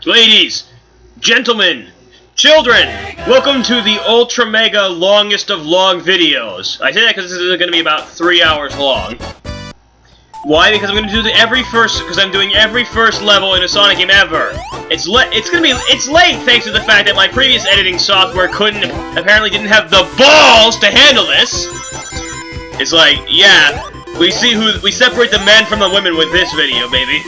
Ladies, gentlemen, children, welcome to the ultra mega longest of long videos. I say that because this is going to be about 3 hours long. Why? Because I'm going to do I'm doing every first level in a Sonic game ever. It's late thanks to the fact that my previous editing software apparently didn't have the balls to handle this. It's like, yeah, we separate the men from the women with this video, baby.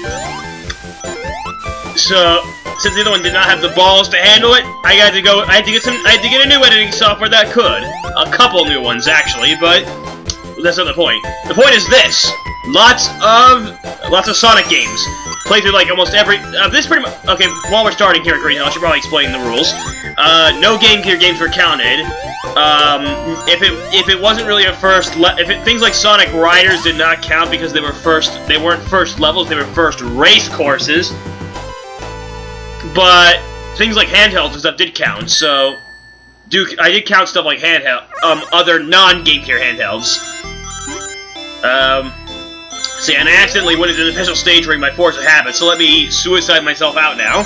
So, since the other one did not have the balls to handle it, I had to get a new editing software that could. A couple new ones, actually, but that's not the point. The point is this: lots of Sonic games. Play through like almost every. This pretty much. Okay, while we're starting here at Green Hill, I should probably explain the rules. No Game Gear games were counted. If it wasn't really things like Sonic Riders did not count because they weren't first levels, they were first race courses. But things like handhelds and stuff did count, so I did count stuff like other non-Game Gear handhelds. See, and I accidentally went into the official stage ring by force of habit, so let me suicide myself out now.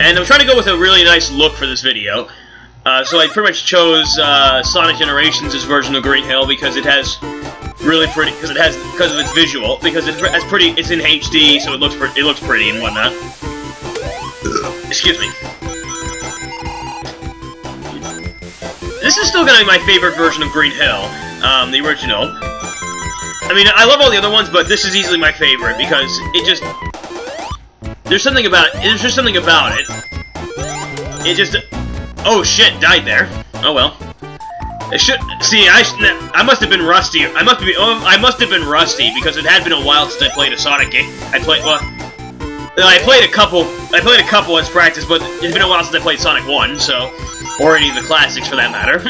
And I'm trying to go with a really nice look for this video. So I pretty much chose Sonic Generations' version of Green Hill because it has really pretty, because of its visual, because it's in HD, so it looks pretty and whatnot. Excuse me. This is still gonna be my favorite version of Green Hill, the original. I mean, I love all the other ones, but this is easily my favorite because there's something about it. It just, oh shit, died there. Oh well. I must have been rusty. I must have been rusty because it had been a while since I played a Sonic game. I played a couple as practice, but it's been a while since I played Sonic 1, so, or any of the classics for that matter.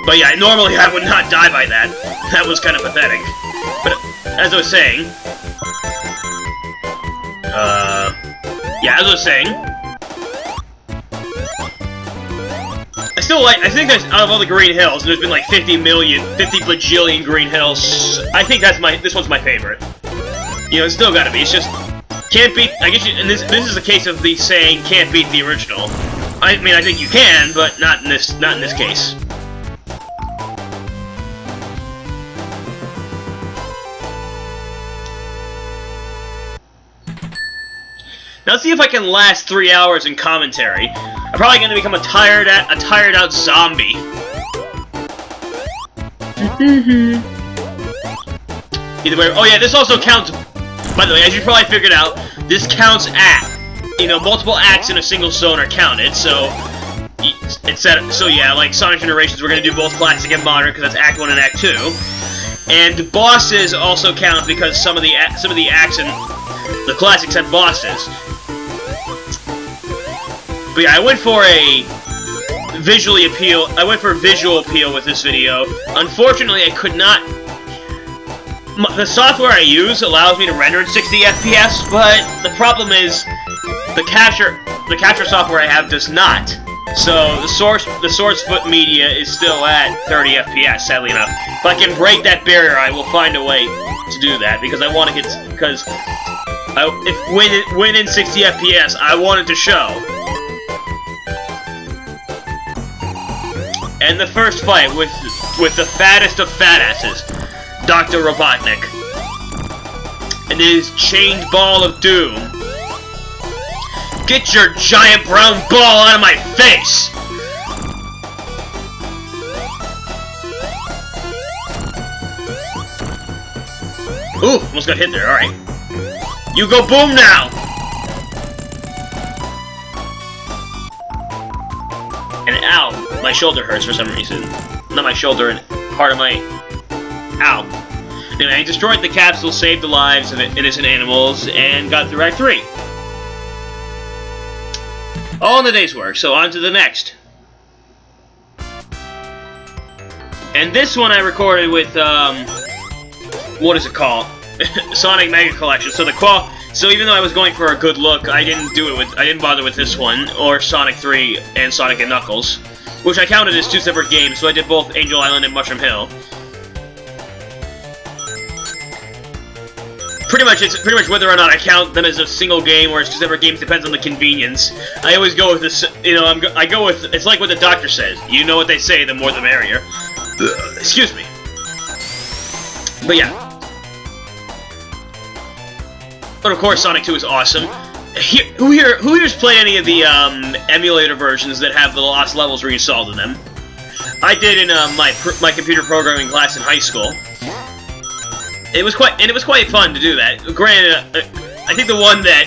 But yeah, normally I would not die by that. That was kind of pathetic. But as I was saying, I think that out of all the Green Hills, and there's been like 50 bajillion Green Hills, I think this one's my favorite. You know, it's still gotta be, it's just, can't beat, I guess and this is a case of the saying, can't beat the original. I mean, I think you can, but not in this case. Now let's see if I can last 3 hours in commentary. I'm probably going to become a tired out zombie. Either way, oh yeah, this also counts. By the way, as you probably figured out, this counts multiple acts in a single zone are counted. So yeah, like Sonic Generations, we're going to do both classic and modern because that's Act 1 and Act 2. And bosses also count because some of the acts in the classics have bosses. But yeah, I went for visual appeal with this video. Unfortunately, I could not. The software I use allows me to render in 60 FPS, but the problem is the capture software I have does not. So the source foot media is still at 30 FPS. Sadly enough, if I can break that barrier, I will find a way to do that because I want to get when in 60 FPS, I want it to show. And the first fight with the fattest of fatasses, Dr. Robotnik, and his chained ball of doom. Get your giant brown ball out of my face! Ooh, almost got hit there, alright. You go boom now! And ow, my shoulder hurts for some reason. Not my shoulder, part of my... Ow. Anyway, I destroyed the capsule, saved the lives of innocent animals, and got through Act 3. All in the day's work, so on to the next. And this one I recorded with, what is it called? Sonic Mega Collection. So even though I was going for a good look, I didn't bother with this one, or Sonic 3 and Sonic and Knuckles, which I counted as two separate games, so I did both Angel Island and Mushroom Hill. it's pretty much whether or not I count them as a single game or it's just separate games depends on the convenience. I always go with this, you know, I go with, it's like what the doctor says. You know what they say, the more the merrier. Excuse me. But yeah. But of course, Sonic 2 is awesome. Who here's played any of the emulator versions that have the lost levels reinstalled in them? I did in my computer programming class in high school. It was quite fun to do that. Granted, I think the one that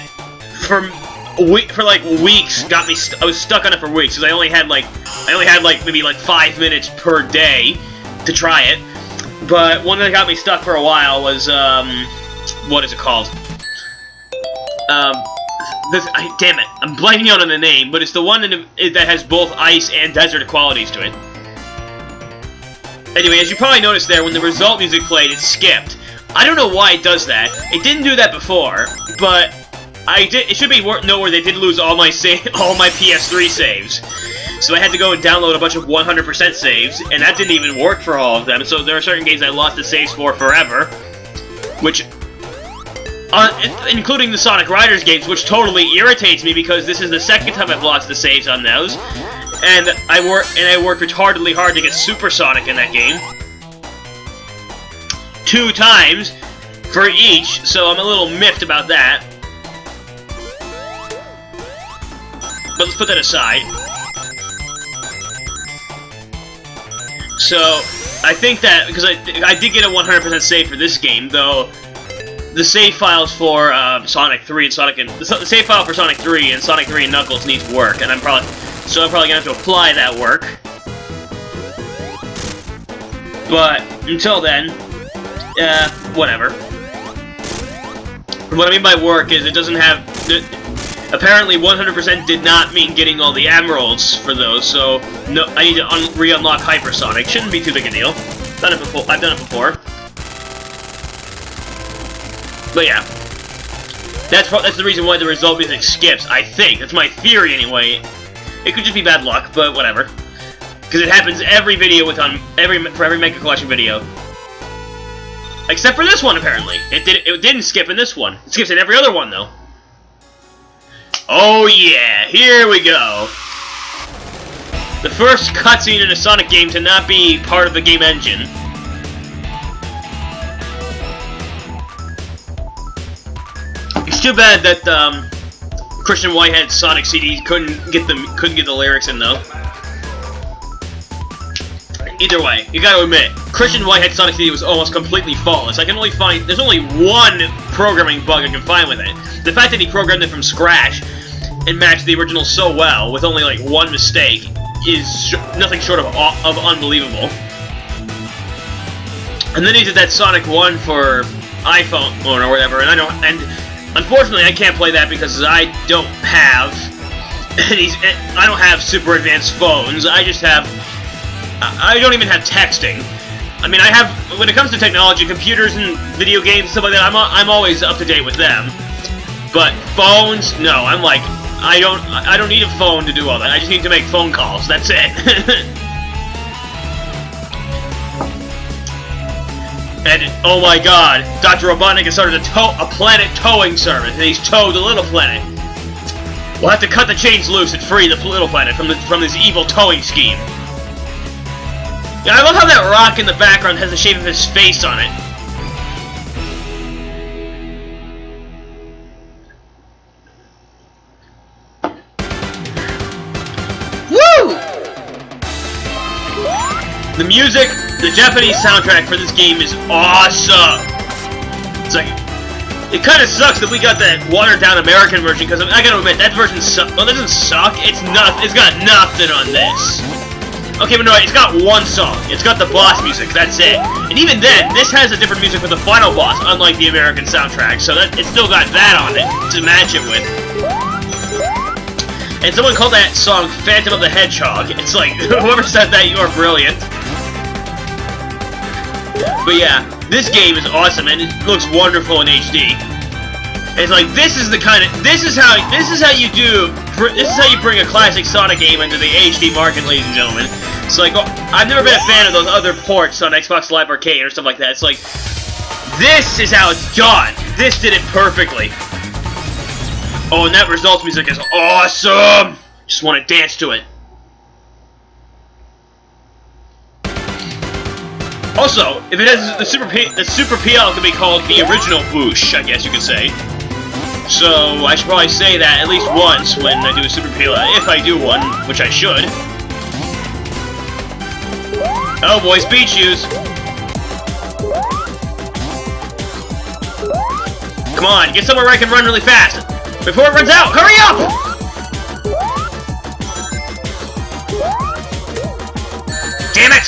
for like weeks got me. I was stuck on it for weeks because I only had like maybe like 5 minutes per day to try it. But one that got me stuck for a while was what is it called? Damn it, I'm blanking out on the name, but it's the one that has both ice and desert qualities to it. Anyway, as you probably noticed there, when the result music played, it skipped. I don't know why it does that. It didn't do that before, but it should be noteworthy they did lose all my PS3 saves. So I had to go and download a bunch of 100% saves, and that didn't even work for all of them. So there are certain games I lost the saves for forever, which, including the Sonic Riders games, which totally irritates me because this is the second time I've lost the saves on those, and I worked retardedly hard to get Super Sonic in that game. 2 times for each, so I'm a little miffed about that. But let's put that aside. So, I think that, because I did get a 100% save for this game, though the save files for Sonic 3 and the save file for Sonic 3 and Sonic 3 and Knuckles needs work, and I'm probably gonna have to apply that work. But until then, whatever. What I mean by work is it doesn't have... Apparently 100% did not mean getting all the emeralds for those, so no, I need to re-unlock Hypersonic. Shouldn't be too big a deal. I've done it before. But yeah. That's the reason why the result music skips, I think. That's my theory anyway. It could just be bad luck, but whatever. Because it happens every video for every Mega Collection video. Except for this one, apparently. It didn't skip in this one. It skips in every other one, though. Oh yeah, here we go. The first cutscene in a Sonic game to not be part of the game engine. It's too bad that Christian Whitehead's Sonic CD couldn't get the lyrics in though. Either way, you gotta admit, Christian Whitehead's Sonic CD was almost completely faultless. There's only one programming bug I can find with it. The fact that he programmed it from scratch and matched the original so well with only like one mistake is nothing short of unbelievable. And then he did that Sonic 1 for iPhone or whatever, and unfortunately I can't play that because I don't have super advanced phones. I don't even have texting. I mean, when it comes to technology, computers and video games and stuff like that, I'm always up to date with them. But phones, no. I'm like, I don't need a phone to do all that. I just need to make phone calls. That's it. And oh my God, Dr. Robotnik has started a planet towing service, and he's towed the little planet. We'll have to cut the chains loose and free the little planet from this evil towing scheme. Yeah, I love how that rock in the background has the shape of his face on it. Woo! The music, the Japanese soundtrack for this game is awesome. It's like, it kind of sucks that we got that watered-down American version because I gotta admit that version doesn't suck. It's got nothing on this. Okay, but no, it's got one song. It's got the boss music, that's it. And even then, this has a different music for the final boss, unlike the American soundtrack, so it's still got that on it to match it with. And someone called that song Phantom of the Hedgehog. It's like, whoever said that, you are brilliant. But yeah, this game is awesome, and it looks wonderful in HD. It's like, this is how you bring a classic Sonic game into the HD market, ladies and gentlemen. It's like, I've never been a fan of those other ports on Xbox Live Arcade or stuff like that. It's like, this is how it's done. this did it perfectly. Oh, and that results music is awesome! Just want to dance to it. Also, if it has the Super PL can be called the original Boosh, I guess you could say. So I should probably say that at least once when I do a Super PL, if I do one, which I should. Oh boy, speed shoes. Come on, get somewhere where I can run really fast before it runs out. Hurry up! Damn it!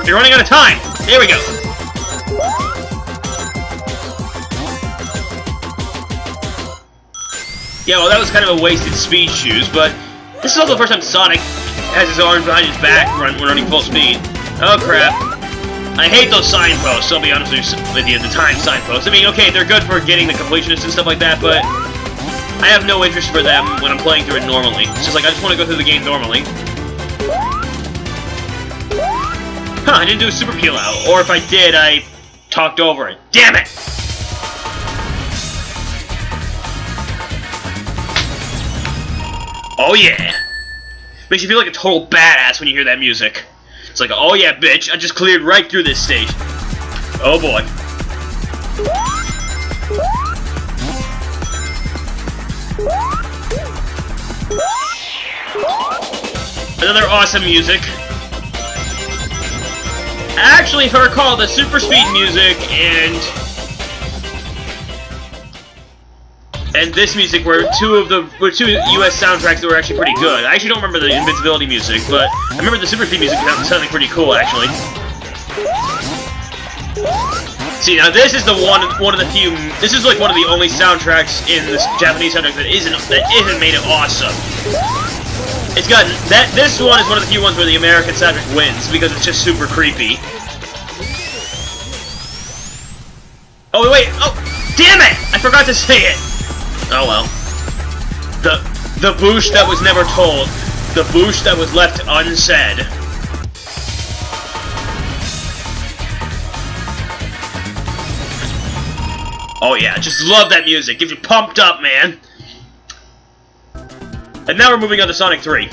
You're running out of time! There we go! Yeah, well that was kind of a wasted speed shoes, but this is also the first time Sonic has his arms behind his back running full speed. Oh crap. I hate those signposts, I'll be honest with you, the time signposts. I mean, okay, they're good for getting the completionists and stuff like that, but I have no interest for them when I'm playing through it normally. It's just like, I just want to go through the game normally. Huh, I didn't do a super peel out. Or if I did, I talked over it. Damn it! Oh yeah! Makes you feel like a total badass when you hear that music. It's like, oh yeah, bitch, I just cleared right through this stage. Oh boy. Another awesome music. Actually, if I recall, the super speed music and this music were two US soundtracks that were actually pretty good. I actually don't remember the invincibility music, but I remember the super speed music sounding pretty cool actually. See, now this is one of the few. This is like one of the only soundtracks in this Japanese soundtrack that isn't made it awesome. It's got that. This one is one of the few ones where the American soundtrack wins because it's just super creepy. Oh wait! Oh, damn it! I forgot to say it. Oh well. The boosh that was never told. The boosh that was left unsaid. Oh yeah, just love that music. Gives you pumped up, man. And now we're moving on to Sonic 3.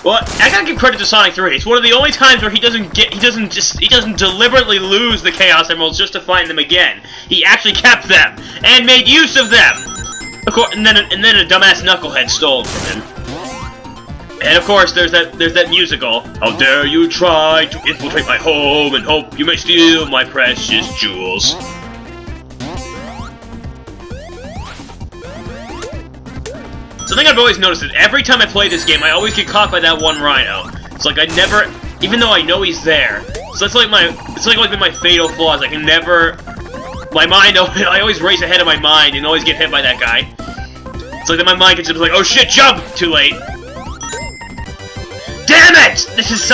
Well, I gotta give credit to Sonic 3. It's one of the only times where he doesn't deliberately lose the Chaos Emeralds just to find them again. He actually kept them and made use of them. Of course, and then a dumbass knucklehead stole them from him. And of course, there's that musical. How dare you try to infiltrate my home and hope you may steal my precious jewels. Something I've always noticed is every time I play this game, I always get caught by that one rhino. It's like I never, even though I know he's there. So it's like my fatal flaws. I can never, my mind, I always race ahead of my mind and always get hit by that guy. It's like that my mind gets like, oh shit, jump! Too late. Damn it! This is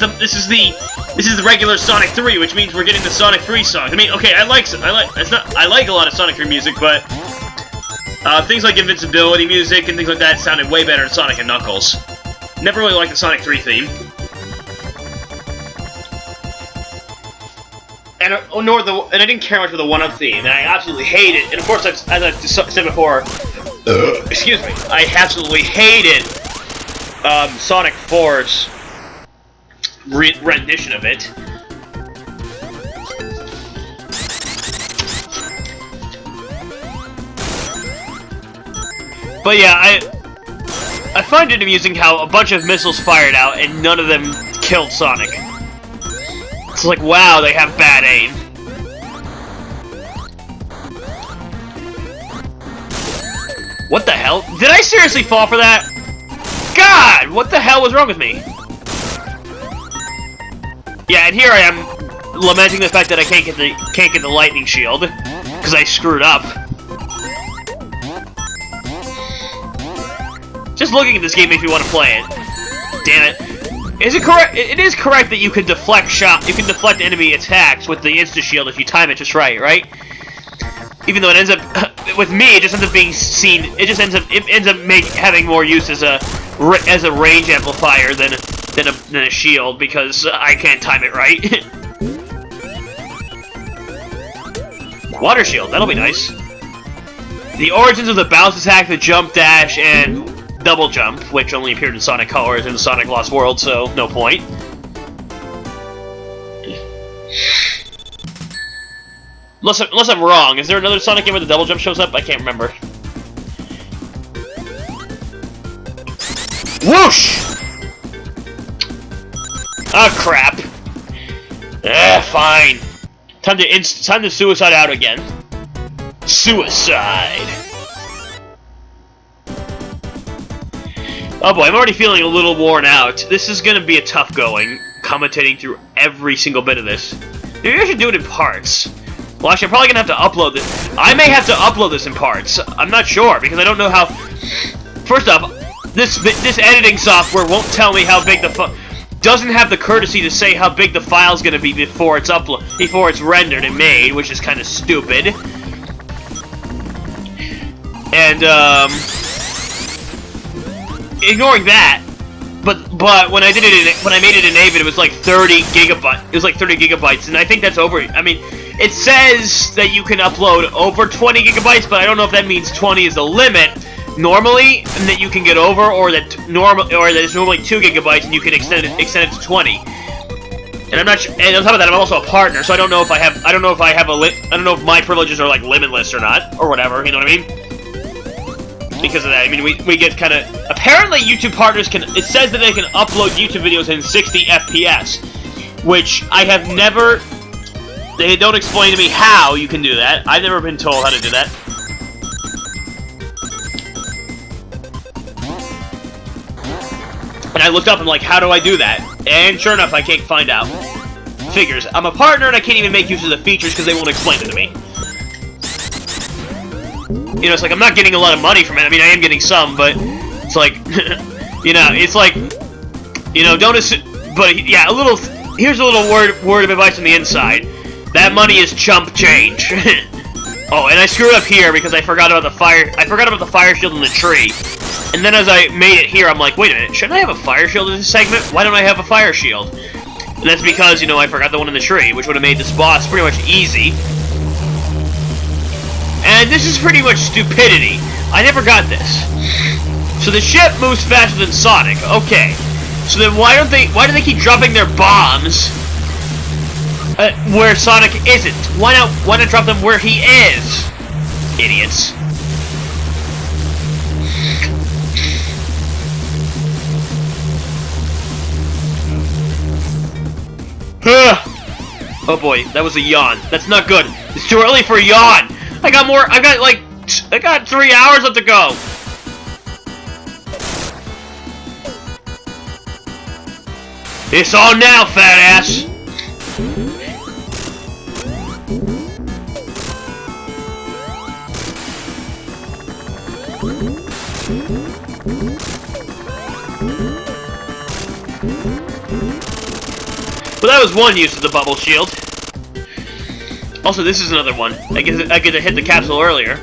the regular Sonic 3, which means we're getting the Sonic 3 songs. I mean, okay, I like a lot of Sonic 3 music, but things like invincibility music and things like that sounded way better in Sonic and Knuckles. Never really liked the Sonic 3 theme. And I didn't care much for the 1-up theme, and I absolutely hate it. And of course, as I've said before, excuse me, I absolutely hated Sonic 4's rendition of it. But yeah, I find it amusing how a bunch of missiles fired out and none of them killed Sonic. It's like, wow, they have bad aim. What the hell? Did I seriously fall for that? God, what the hell was wrong with me? Yeah, and here I am lamenting the fact that I can't get the lightning shield because I screwed up. Just looking at this game makes me want to play it. Damn it. Is it correct? It is correct that you can deflect enemy attacks with the insta shield if you time it just right? Even though it ends up with me, it just ends up being seen. It just ends up having more use as a range amplifier than a shield because I can't time it right. Water shield, that'll be nice. The origins of the bounce attack, the jump dash, and double jump, which only appeared in Sonic Colors in Sonic Lost World, so no point. Unless I'm wrong, is there another Sonic game where the double jump shows up? I can't remember. Whoosh! Ah, crap. Fine. Time to suicide out again. Suicide. Oh boy, I'm already feeling a little worn out. This is gonna be a tough going, commentating through every single bit of this. Maybe I should do it in parts. Well, actually, I'm probably gonna have to upload this. I may have to upload this in parts. I'm not sure, because I don't know how... First off, this editing software won't tell me how big the doesn't have the courtesy to say how big the file's gonna be before it's rendered and made, which is kind of stupid. And ignoring that, but when I did it when I made it in Avid, it was like 30 gigabytes. It was like 30 gigabytes, and I think that's over. I mean, it says that you can upload over 20 gigabytes, but I don't know if that means 20 is the limit normally, and that you can get over, or that it's normally 2 gigabytes and you can extend it to 20. And I'm not sure, and on top of that, I'm also a partner, so I don't know if I don't know if my privileges are like limitless or not, or whatever. You know what I mean? Because of that, I mean, we get kind of... Apparently, YouTube partners can... It says that they can upload YouTube videos in 60 FPS, which I have never... They don't explain to me how you can do that. I've never been told how to do that. And I looked up and like, how do I do that? And sure enough, I can't find out. Figures. I'm a partner and I can't even make use of the features because they won't explain it to me. You know, it's like, I'm not getting a lot of money from it. I mean, I am getting some, but it's like, you know, it's like, you know, don't assume, but yeah, here's a little word of advice on the inside. That money is chump change. Oh, and I screwed up here because I forgot about the fire shield in the tree. And then as I made it here, I'm like, wait a minute, shouldn't I have a fire shield in this segment? Why don't I have a fire shield? And that's because, you know, I forgot the one in the tree, which would have made this boss pretty much easy. And this is pretty much stupidity. I never got this. So the ship moves faster than Sonic. Okay. So then why do they keep dropping their bombs where Sonic isn't? Why not drop them where he is? Idiots. Oh boy, that was a yawn. That's not good. It's too early for a yawn. I got 3 hours left to go. It's on now, fat ass. Well, that was one use of the bubble shield. Also, this is another one. I get to hit the capsule earlier.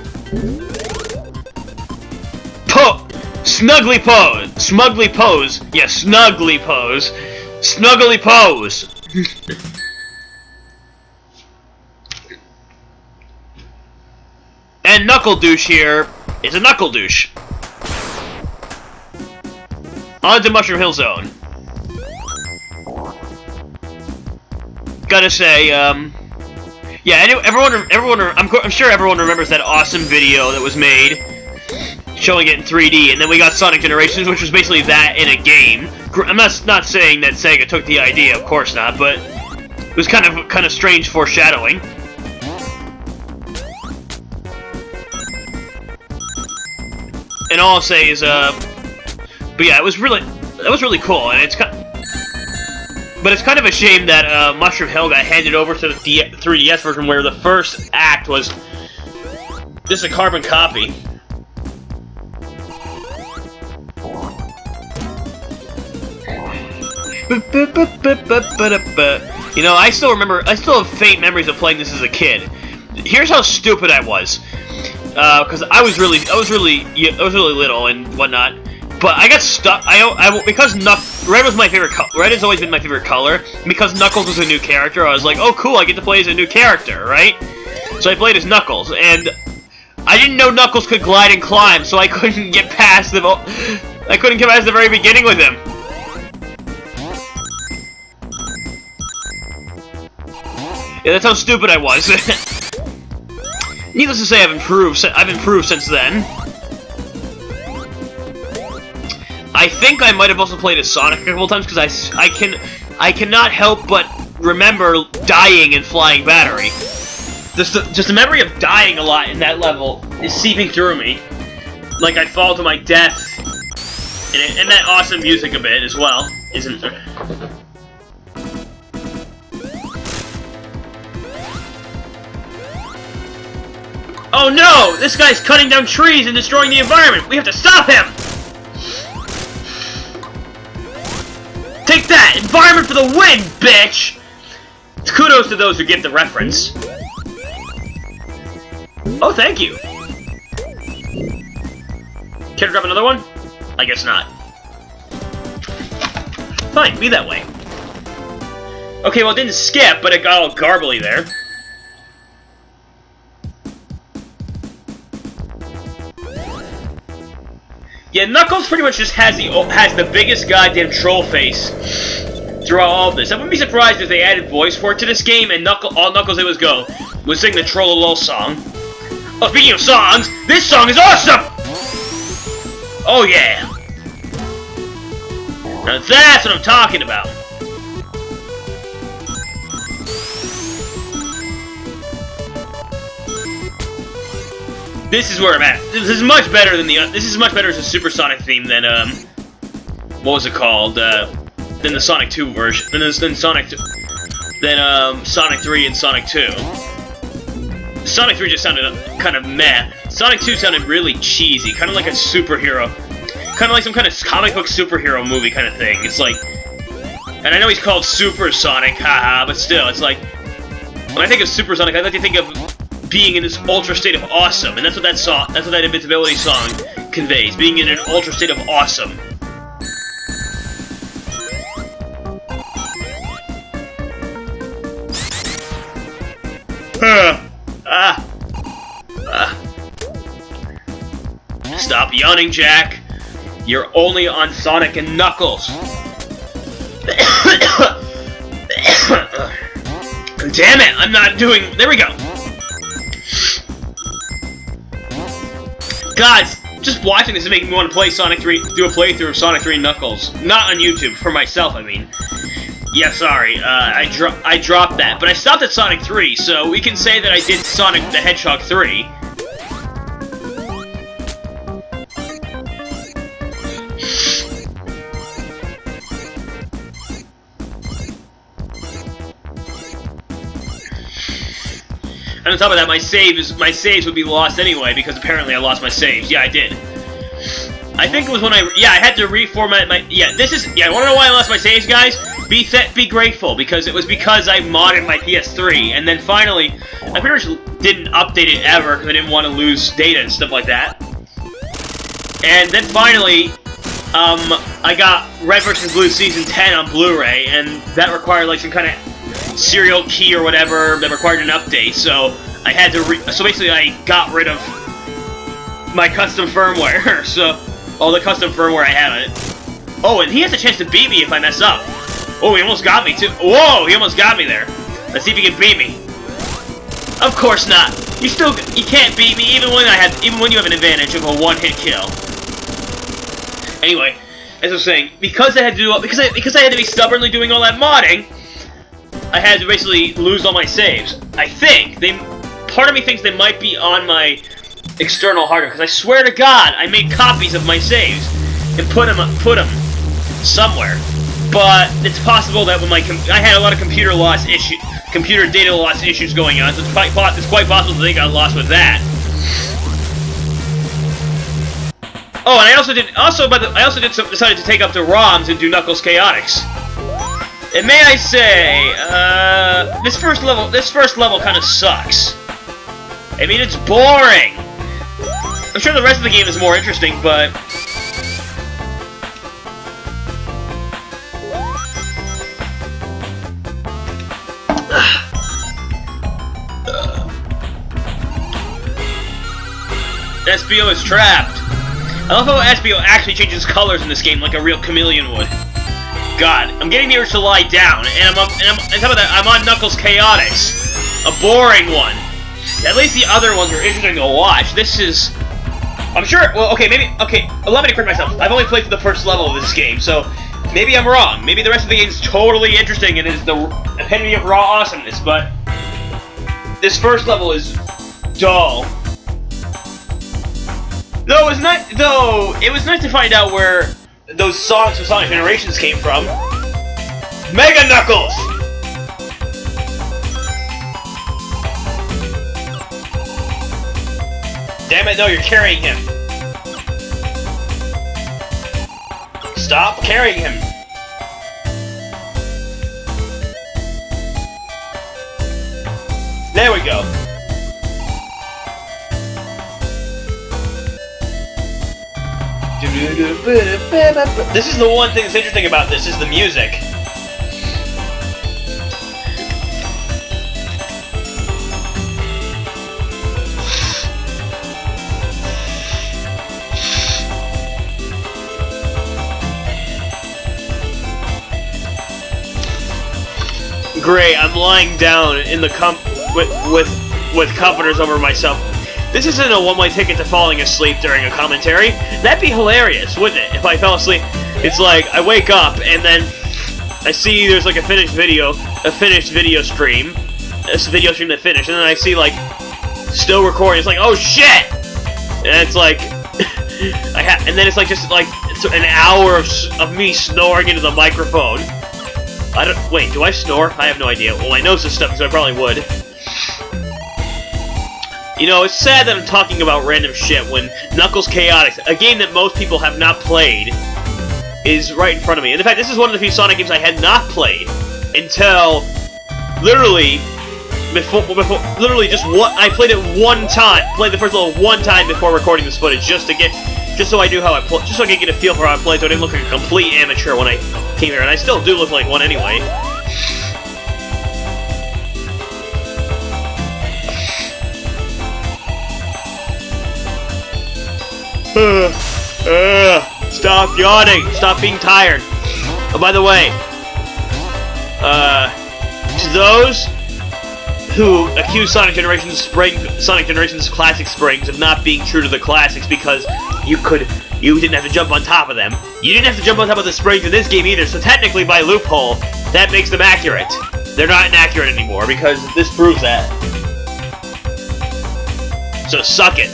Snugly pose. Smugly pose. Yeah, snugly pose. Snuggly pose. And Knuckle Douche here is a Knuckle Douche. On to Mushroom Hill Zone. Gotta say, yeah, I'm sure everyone remembers that awesome video that was made showing it in 3D, and then we got Sonic Generations, which was basically that in a game. I'm not saying that Sega took the idea, of course not, but it was kind of strange foreshadowing. And all I'll say is, but yeah, that was really cool, and but it's kind of a shame that Mushroom Hill got handed over to the 3DS version, where the first act was just a carbon copy. You know, I still have faint memories of playing this as a kid. Here's how stupid I was. because I was really little and whatnot. But I got stuck. Because red was my favorite color. Red has always been my favorite color. Because Knuckles was a new character, I was like, oh cool, I get to play as a new character, right? So I played as Knuckles, and I didn't know Knuckles could glide and climb, so I couldn't get past the. I couldn't get past the very beginning with him. Yeah, that's how stupid I was. Needless to say, I've improved since then. I think I might have also played as Sonic a couple times because I cannot help but remember dying in Flying Battery. Just the memory of dying a lot in that level is seeping through me. Like I fall to my death. And that awesome music a bit as well, isn't there? Oh no! This guy's cutting down trees and destroying the environment! We have to stop him! Take that! Environment for the win, bitch! Kudos to those who get the reference. Oh, thank you! Care to grab another one? I guess not. Fine, be that way. Okay, well it didn't skip, but it got all garbly there. Yeah, Knuckles pretty much just has the biggest goddamn troll face throughout all of this. I wouldn't be surprised if they added voice for it to this game and all Knuckles did was sing the Trollolol song. Oh, speaking of songs, this song is awesome! Oh yeah! Now that's what I'm talking about. This is where I'm at. This is much better than this is much better as a Supersonic theme than what was it called? Than the Sonic 2 version. Than Sonic 3 and Sonic 2. Sonic 3 just sounded kind of meh. Sonic 2 sounded really cheesy, kind of like a superhero. Kind of like some kind of comic book superhero movie kind of thing. It's like, and I know he's called Supersonic, haha, but still, it's like, when I think of Supersonic, I like to think of being in this ultra state of awesome, and that's what that Invincibility song conveys, being in an ultra state of awesome. Stop yawning, Jack. You're only on Sonic and Knuckles. Damn it, I'm not doing... There we go. God, just watching this is making me want to play Sonic 3, do a playthrough of Sonic 3 and Knuckles. Not on YouTube, for myself, I mean. Yeah, sorry, I dropped that. But I stopped at Sonic 3, so we can say that I did Sonic the Hedgehog 3. And on top of that, my saves would be lost anyway, because apparently I lost my saves. Yeah, I did. I think it was when I had to reformat my... Yeah, wanna know why I lost my saves, guys? Be grateful, because it was because I modded my PS3, and then finally, I pretty much didn't update it ever, because I didn't want to lose data and stuff like that. And then finally, I got Red vs. Blue Season 10 on Blu-ray, and that required, like, some kind of serial key or whatever that required an update, so I had to so basically I got rid of my custom firmware, so all the custom firmware I had on it. Oh, and he has a chance to beat me if I mess up. Oh, he almost got me too. Whoa, he almost got me there. Let's see if he can beat me. Of course not. You can't beat me even when you have an advantage of a one-hit kill. Anyway, as I was saying, because I had to be stubbornly doing all that modding, I had to basically lose all my saves. I think part of me thinks they might be on my external hard drive, because I swear to God, I made copies of my saves and put them somewhere. But it's possible that when I had a lot of computer data loss issues going on, so it's quite possible that they got lost with that. Oh, and I also decided to take up the ROMs and do Knuckles Chaotix. And may I say, this first level kind of sucks. I mean, it's boring. I'm sure the rest of the game is more interesting, but... SBO is trapped. I love how SBO actually changes colors in this game like a real chameleon would. God, I'm getting the urge to lie down, and on top of that, I'm on Knuckles Chaotix. A boring one. At least the other ones are interesting to watch. This is... I'm sure... Well, okay, maybe... Okay, allow me to correct myself. I've only played through the first level of this game, so... Maybe I'm wrong. Maybe the rest of the game is totally interesting and is the epitome of raw awesomeness, but... This first level is... dull. Though it was nice to find out where those songs from Sonic Generations came from. Mega Knuckles! Damn it, no, you're carrying him. Stop carrying him. There we go. This is the one thing that's interesting about this, is the music. Great, I'm lying down in the with comforters over myself. This isn't a one-way ticket to falling asleep during a commentary. That'd be hilarious, wouldn't it? If I fell asleep, it's like I wake up and then I see there's like a finished video stream, a video stream that finished, and then I see like still recording. It's like, oh shit! And it's like and then it's like just like it's an hour of me snoring into the microphone. Wait, do I snore? I have no idea. Well, my nose is stuffed, so I probably would. You know, it's sad that I'm talking about random shit when Knuckles Chaotix, a game that most people have not played, is right in front of me. And in fact, this is one of the few Sonic games I had not played until literally just I played it one time, played the first level one time before recording this footage, just so I knew how I play, just so I could get a feel for how I played, so I didn't look like a complete amateur when I came here, and I still do look like one anyway. Stop yawning! Stop being tired! Oh, by the way, to those who accuse Sonic Generations Classic Springs of not being true to the classics because you didn't have to jump on top of them. You didn't have to jump on top of the springs in this game either, so technically by loophole, that makes them accurate. They're not inaccurate anymore because this proves that. So suck it.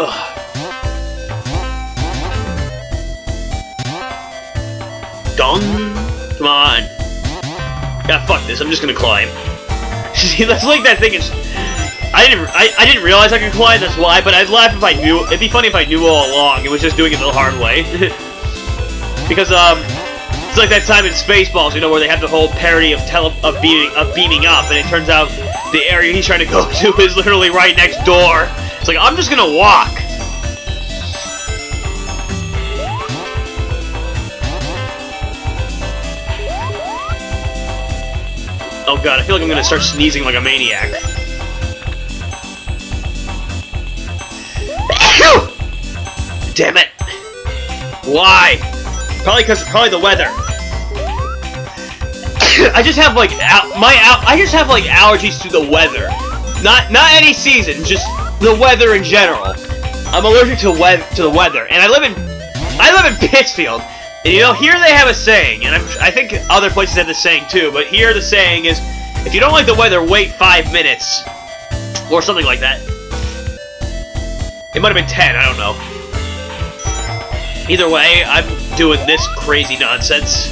Ugh. Dong! Come on. Yeah, fuck this. I'm just gonna climb. See, that's like that thing is. I didn't realize I could climb. That's why. But I'd laugh if I knew. It'd be funny if I knew all along. It was just doing it the hard way. Because it's like that time in Spaceballs, you know, where they have the whole parody of beaming up, and it turns out the area he's trying to go to is literally right next door. It's like, I'm just gonna walk. Oh god, I feel like I'm gonna start sneezing like a maniac. Damn it! Why? Probably the weather. I just have like allergies to the weather. Not any season, just the weather in general. I'm allergic to the weather, and I live in Pittsfield. And you know, here they have a saying, and I think other places have the saying too, but here the saying is, if you don't like the weather, wait 5 minutes. Or something like that. It might have been 10, I don't know. Either way, I'm doing this crazy nonsense.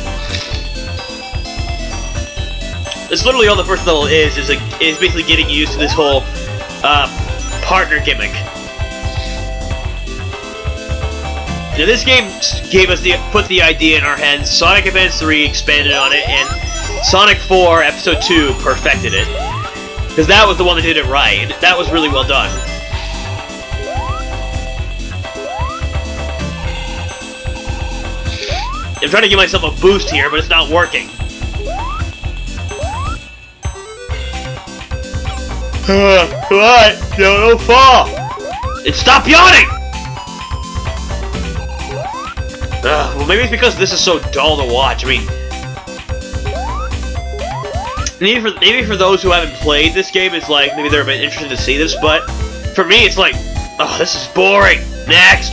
That's literally all the first level is basically getting used to this whole, partner gimmick. Now, this game put the idea in our heads. Sonic Advance 3 expanded on it, and Sonic 4 Episode 2 perfected it. Because that was the one that did it right, and that was really well done. I'm trying to give myself a boost here, but it's not working. Come on, don't fall! And stop yawning! Well, maybe it's because this is so dull to watch. I mean, maybe for those who haven't played this game, it's like maybe they're a bit interested to see this. But for me, it's like, oh, this is boring. Next.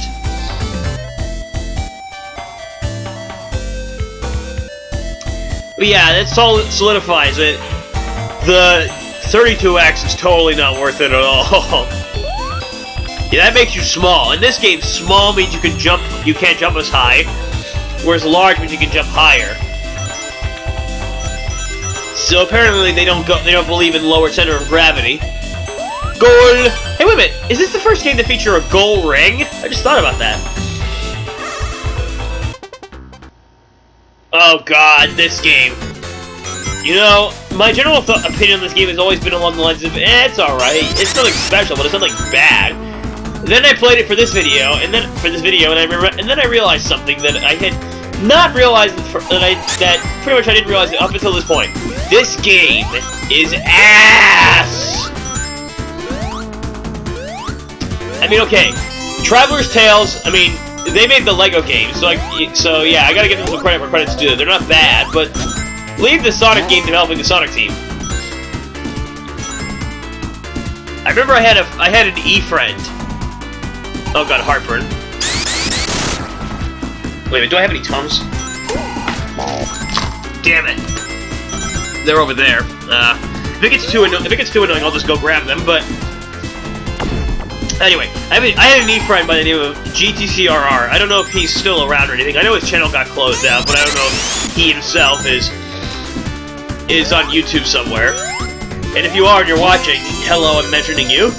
But yeah, that solidifies it. The 32X is totally not worth it at all. Yeah, that makes you small. In this game, small means you can't jump as high, whereas large means you can jump higher. So apparently they don't believe in lower center of gravity. Goal. Hey, wait a minute. Is this the first game to feature a goal ring? I just thought about that. Oh god, this game. You know, my general opinion on this game has always been along the lines of, it's alright. It's nothing special, but it's nothing bad. Then I played it for this video, and then I realized something that I had not realized that pretty much I didn't realize it up until this point. This game is ass. I mean, okay, Traveler's Tales. I mean, they made the Lego games, so yeah, I gotta give them some credit where credit's due. They're not bad, but leave the Sonic game developing the Sonic team. I remember I had an E-friend. Oh god, heartburn. Wait a minute, do I have any Tums? Damn it. They're over there. If it gets too annoying, I'll just go grab them, but anyway, I had an E-friend by the name of GTCRR. I don't know if he's still around or anything. I know his channel got closed out, but I don't know if he himself is on YouTube somewhere. And if you are and you're watching, hello, I'm mentioning you.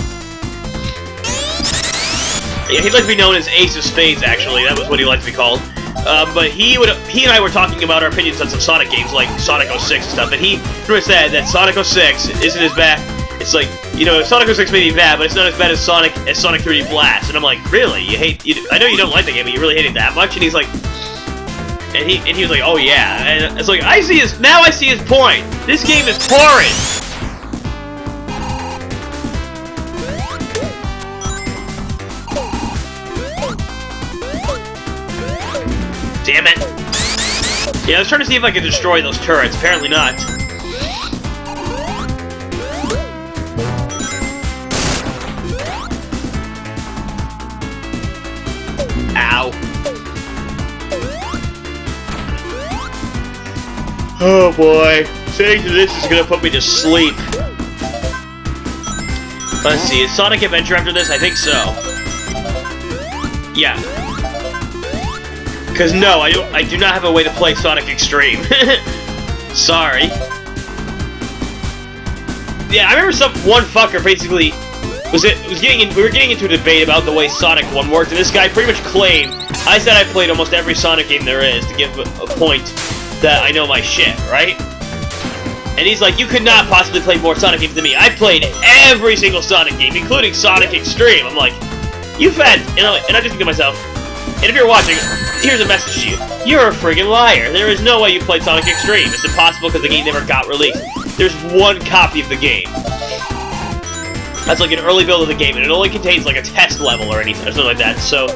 Yeah, he'd like to be known as Ace of Spades, actually. That was what he liked to be called. But he and I were talking about our opinions on some Sonic games, like Sonic 06 and stuff, and he pretty much said that Sonic 06 isn't as bad. It's like, you know, Sonic 06 may be bad, but it's not as bad as Sonic 3D Blast. And I'm like, really? I know you don't like the game, but you really hate it that much? And he's like, and he was like, oh yeah. And it's like, now I see his point. This game is horrid. Damn it. Yeah, I was trying to see if I could destroy those turrets. Apparently not. Ow. Oh boy. Saying this is gonna put me to sleep. Let's see, is Sonic Adventure after this? I think so. Yeah. Because no, I do not have a way to play Sonic Extreme. Sorry. Yeah, I remember one fucker basically we were getting into a debate about the way Sonic 1 worked, and this guy pretty much claimed I said I played almost every Sonic game there is to give a point that I know my shit, right? And he's like, you could not possibly play more Sonic games than me. I played every single Sonic game, including Sonic Extreme. I'm like, you fed, and I just think to myself, and if you're watching, here's a message to you. You're a friggin' liar. There is no way you played Sonic Extreme. It's impossible because the game never got released. There's one copy of the game. That's like an early build of the game, and it only contains like a test level or anything, or something like that. So,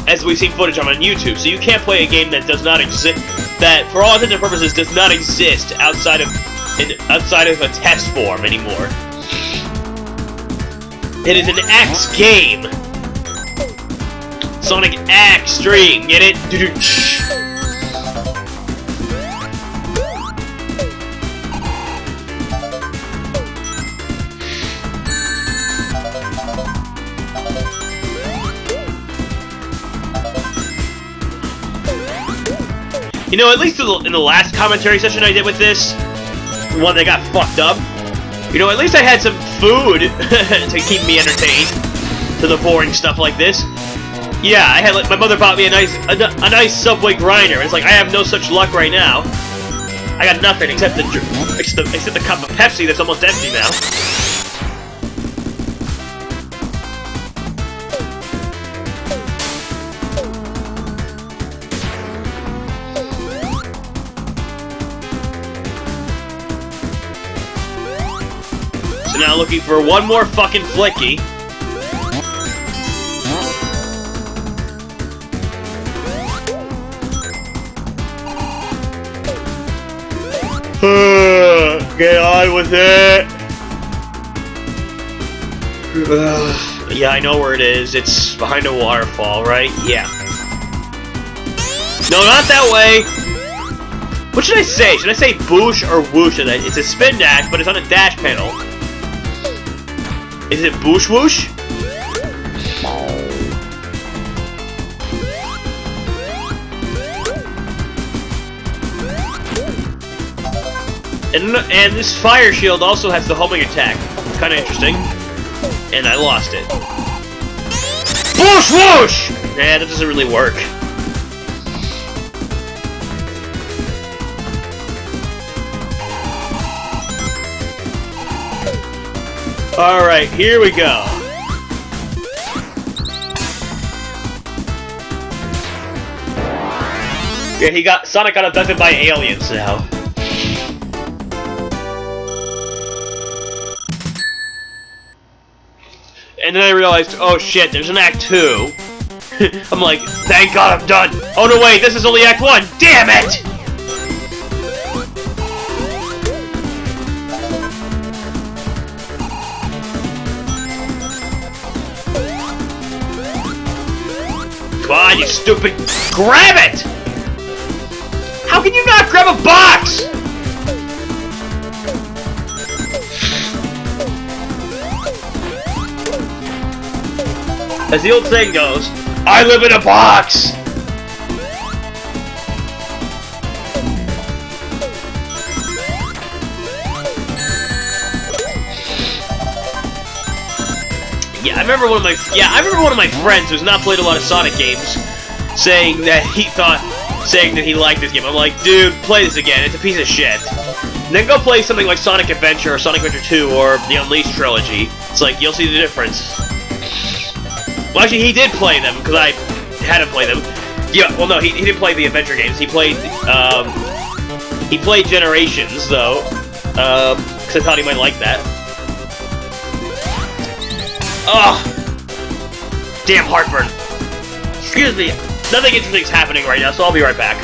as we've seen footage on YouTube, so you can't play a game that does not exist, that for all intents and purposes does not exist outside of a test form anymore. It is an X game. Sonic Extreme, get it? You know, at least in the last commentary session I did with this, the one that got fucked up, you know, at least I had some food to keep me entertained to the boring stuff like this. Yeah, I had like my mother bought me a nice Subway grinder. It's like I have no such luck right now. I got nothing except the cup of Pepsi that's almost empty now. So now looking for one more fucking flicky. Get on with it! Yeah, I know where it is. It's behind a waterfall, right? Yeah. No, not that way! What should I say? Should I say boosh or whoosh? It's a spin dash, but it's on a dash panel. Is it boosh whoosh? And this fire shield also has the homing attack. It's kind of interesting. And I lost it. Whoosh whoosh! Nah, that doesn't really work. Alright, here we go. Yeah, Sonic got abducted by aliens now. And then I realized, oh shit, there's an Act 2. I'm like, thank God I'm done. Oh no, wait, this is only Act 1. Damn it! Come on, you stupid... Grab it! How can you not grab a box? As the old saying goes, I live in a box! I remember one of my friends who's not played a lot of Sonic games saying that he liked this game. I'm like, dude, play this again. It's a piece of shit. And then go play something like Sonic Adventure or Sonic Adventure 2 or the Unleashed trilogy. It's like, you'll see the difference. Well, actually, he did play them, because I had him play them. Yeah, well, no, he didn't play the adventure games. He played Generations, though, because I thought he might like that. Ugh! Damn heartburn. Excuse me, nothing interesting's happening right now, so I'll be right back.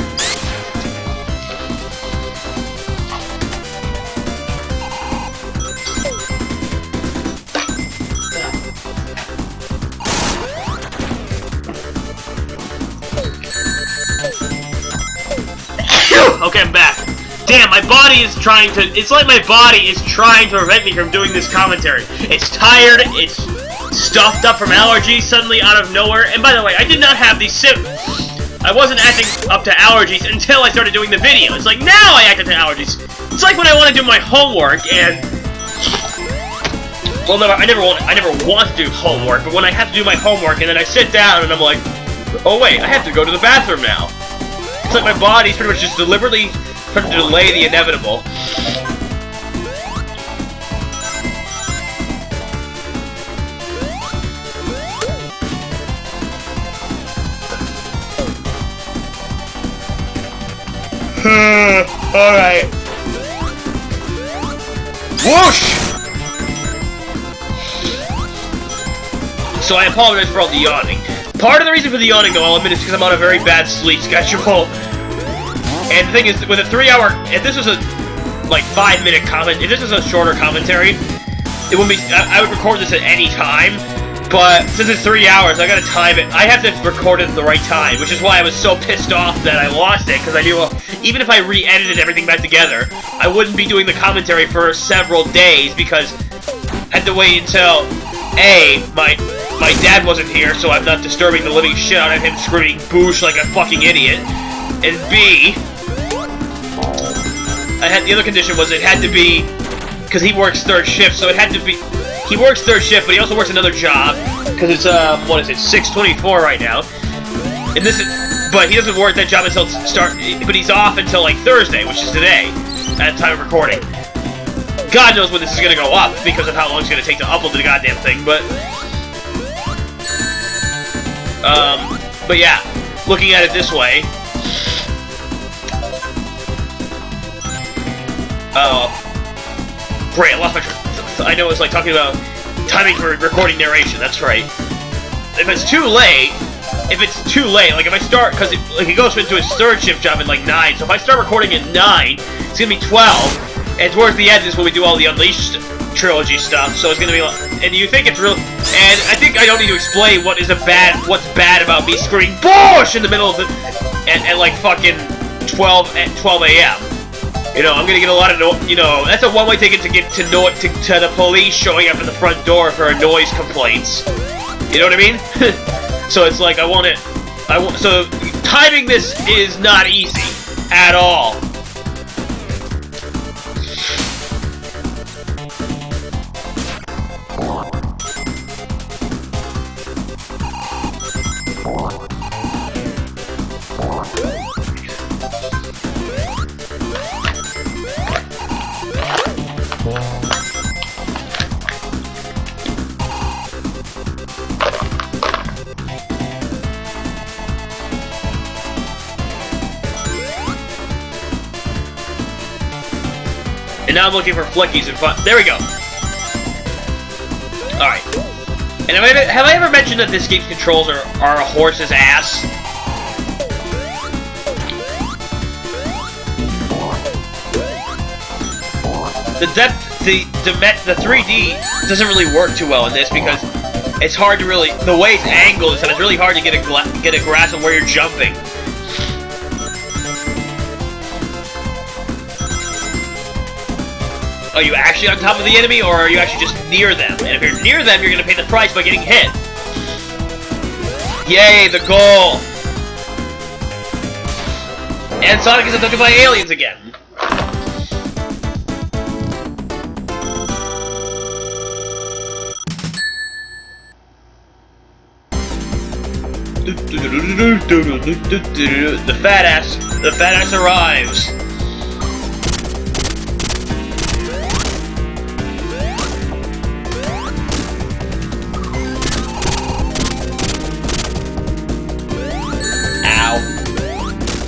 Okay, I'm back. Damn, my body is trying to... It's like my body is trying to prevent me from doing this commentary. It's tired, it's stuffed up from allergies suddenly out of nowhere. And by the way, I did not have these symptoms. I wasn't acting up to allergies until I started doing the video. It's like, now I act up to allergies. It's like when I want to do my homework and... Well, no, I never want to do homework, but when I have to do my homework and then I sit down and I'm like, oh wait, I have to go to the bathroom now. It's like my body's pretty much just deliberately trying to delay the inevitable. Alright. Whoosh! So I apologize for all the yawning. Part of the reason for the yawning, though, I'll admit, is because I'm on a very bad sleep schedule. And the thing is, with a 3-hour... If this was a, like, 5-minute comment... If this was a shorter commentary, it wouldn't be... I would record this at any time. But since it's 3 hours, I gotta time it. I have to record it at the right time, which is why I was so pissed off that I lost it, because I knew, even if I re-edited everything back together, I wouldn't be doing the commentary for several days, because I had to wait until, A, my dad wasn't here, so I'm not disturbing the living shit out of him screaming boosh like a fucking idiot, and B, the other condition was it had to be, because he works third shift, so it had to be, he works third shift, but he also works another job because it's what is it, 6:24 right now. And this is, but he doesn't work that job until but he's off until like Thursday, which is today, at the time of recording. God knows when this is gonna go up because of how long it's gonna take to upload the goddamn thing, but yeah, looking at it this way. Great, I lost my I know it's like talking about timing for recording narration, that's right. If it's too late, like if I start, because it goes into his third shift job at like 9, so if I start recording at 9, it's gonna be 12, and towards the end is when we do all the Unleashed trilogy stuff, so it's gonna be like, and you think it's real, and I think I don't need to explain what's bad about me screaming BOOSH in the middle of the, at like fucking 12 a.m. You know, I'm gonna get a lot of that's a one-way ticket to get to the police showing up at the front door for noise complaints. You know what I mean? So it's like so timing this is not easy at all. And now I'm looking for flickies and fun. There we go. Alright. And have I ever mentioned that this game's controls are a horse's ass? The 3D doesn't really work too well in this because it's hard to really, the way it's angled, so it's really hard to get a grasp of where you're jumping. Are you actually on top of the enemy, or are you actually just near them? And if you're near them, you're gonna pay the price by getting hit. Yay, the goal! And Sonic is abducted by aliens again. The fat ass arrives.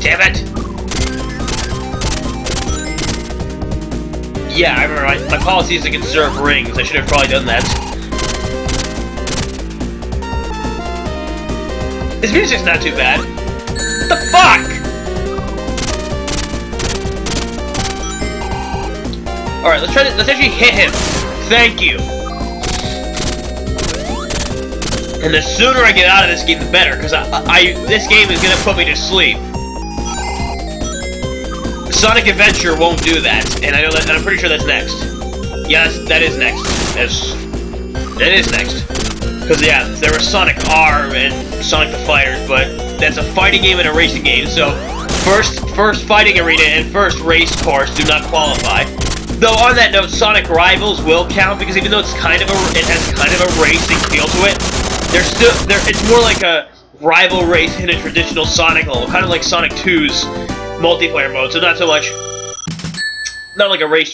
Damn it! Yeah, I remember my policy is to conserve rings. I should have probably done that. This music's not too bad. What the fuck? Alright, let's actually hit him. Thank you. And the sooner I get out of this game, the better, because this game is gonna put me to sleep. Sonic Adventure won't do that, and I know that, and I'm pretty sure that's next. Yeah, that is next. That is next. Because yeah, there was Sonic R and Sonic the Fighters, but that's a fighting game and a racing game. So first fighting arena and first race course do not qualify. Though on that note, Sonic Rivals will count because even though it has kind of a racing feel to it, it's more like a rival race in a traditional Sonic level, kind of like Sonic 2's multiplayer mode, so not so much, not like a race